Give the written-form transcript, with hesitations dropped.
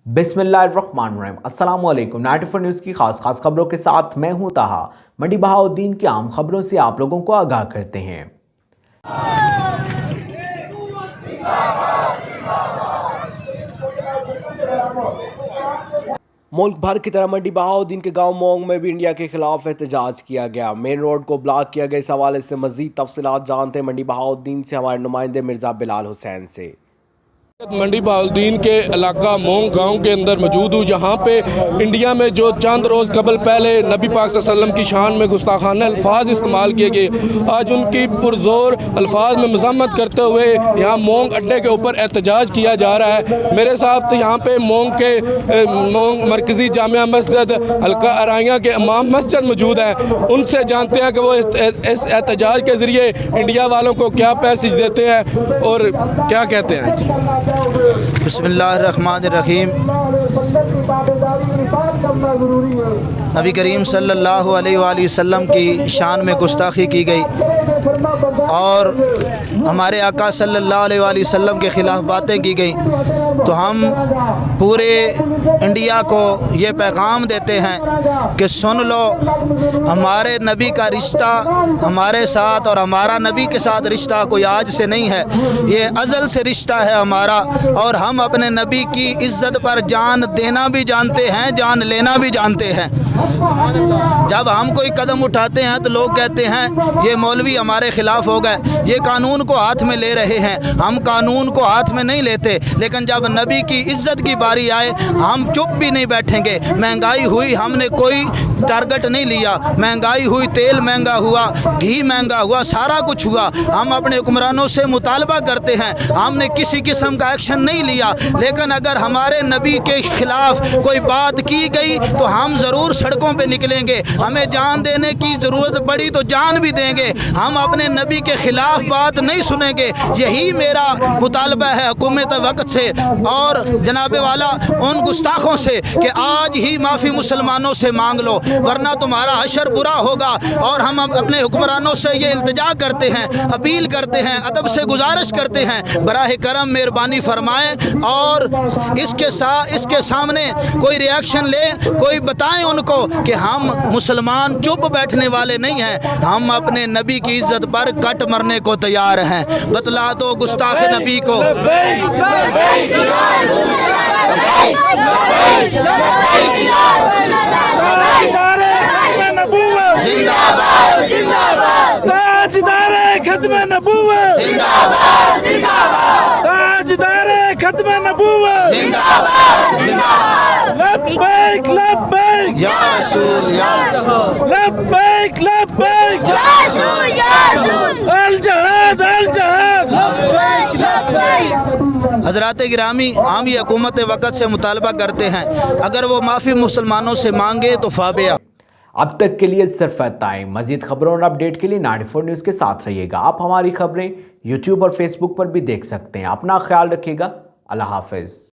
बिस्मिल्लाहिर्रहमानिर्रहीम। अस्सलाम वालेकुम। 94 न्यूज़ की खास खबरों के साथ मैं हूं ताहा। मंडी बहाउद्दीन की आम खबरों से आप लोगों को आगाह करते हैं। मुल्क भर की तरह मंडी बहाउद्दीन के गांव मोंग में भी इंडिया के खिलाफ एहतजाज किया गया। मेन रोड को ब्लॉक किया गया। इस हवाले से मजीद तफसीलात जानते हैं मंडी बहाउद्दीन से हमारे नुमाइंदे मिर्जा बिलाल हुसैन से। मंडी बहाउद्दीन के इलाका मोंग गांव के अंदर मौजूद हूँ, जहाँ पे इंडिया में जो चंद रोज़ कबल पहले नबी पाक सल्लल्लाहु अलैहि वसल्लम की शान में गुस्ताखाना अल्फाज इस्तेमाल किए गए, आज उनकी पुरजोर अल्फाज में मजम्मत करते हुए यहाँ मोंग अड्डे के ऊपर एहतजाज किया जा रहा है। मेरे साथ यहाँ पे मोंग मरकज़ी जामिया मस्जिद हल्का अराइया के इमाम मस्जिद मौजूद हैं। उनसे जानते हैं कि वो इस एहतजाज के ज़रिए इंडिया वालों को क्या मैसेज देते हैं और क्या कहते हैं। बिस्मिल्लाहिर्रहमानिर्रहीम। नबी करीम सल्लल्लाहु अलैहि वसल्लम की शान में गुस्ताखी की गई और हमारे आका सल्लल्लाहु अलैहि वसल्लम के ख़िलाफ़ बातें की गई, तो हम पूरे इंडिया को ये पैगाम देते हैं कि सुन लो, हमारे नबी का रिश्ता हमारे साथ और हमारा नबी के साथ रिश्ता कोई आज से नहीं है, ये अज़ल से रिश्ता है हमारा। और हम अपने नबी की इज़्ज़त पर जान देना भी जानते हैं, जान लेना भी जानते हैं। जब हम कोई कदम उठाते हैं तो लोग कहते हैं ये मौलवी हमारे ख़िलाफ़ हो गए, ये कानून को हाथ में ले रहे हैं। हम कानून को हाथ में नहीं लेते, लेकिन जब नबी की इज़्ज़त की बारी आए हम चुप भी नहीं बैठेंगे। महंगाई हुई, हमने कोई टारगेट नहीं लिया। महंगाई हुई, तेल महंगा हुआ, घी महंगा हुआ, सारा कुछ हुआ। हम अपने हुक्मरानों से मुतालबा करते हैं, हमने किसी किस्म का एक्शन नहीं लिया। लेकिन अगर हमारे नबी के ख़िलाफ़ कोई बात की गई तो हम ज़रूर सड़कों पे निकलेंगे। हमें जान देने की ज़रूरत पड़ी तो जान भी देंगे। हम अपने नबी के ख़िलाफ़ बात नहीं सुनेंगे। यही मेरा मुतालबा है हुकूमत वक्त से और जनाबे वाला उन गुस्ताखों से कि आज ही माफ़ी मुसलमानों से मांग लो, वरना तुम्हारा हशर बुरा होगा। और हम अपने हुक्मरानों से ये इल्तिजा करते हैं, अपील करते हैं, अदब से गुजारिश करते हैं, बराह करम मेहरबानी फरमाएं और इसके सामने कोई रिएक्शन ले, कोई बताएं उनको कि हम मुसलमान चुप बैठने वाले नहीं हैं। हम अपने नबी की इज़्ज़त पर कट मरने को तैयार हैं। बतला दो गुस्ताख नबी को। लब्बैक लब्बैक या रसूल या लब्बैक लब्बैक या रसूल या रसूल अल जहाद लब्बैक लब्बैक। हज़रात गिरामी, हम ये हुकूमत वक़्त से मुतालबा करते हैं, अगर वो माफ़ी मुसलमानों से मांगे तो फाबिया। अब तक के लिए सिर्फ इतना ही। मजीद खबरों और अपडेट के लिए 94 न्यूज़ के साथ रहिएगा। आप हमारी खबरें यूट्यूब और फेसबुक पर भी देख सकते हैं। अपना ख्याल रखिएगा। अल्लाह हाफिज़।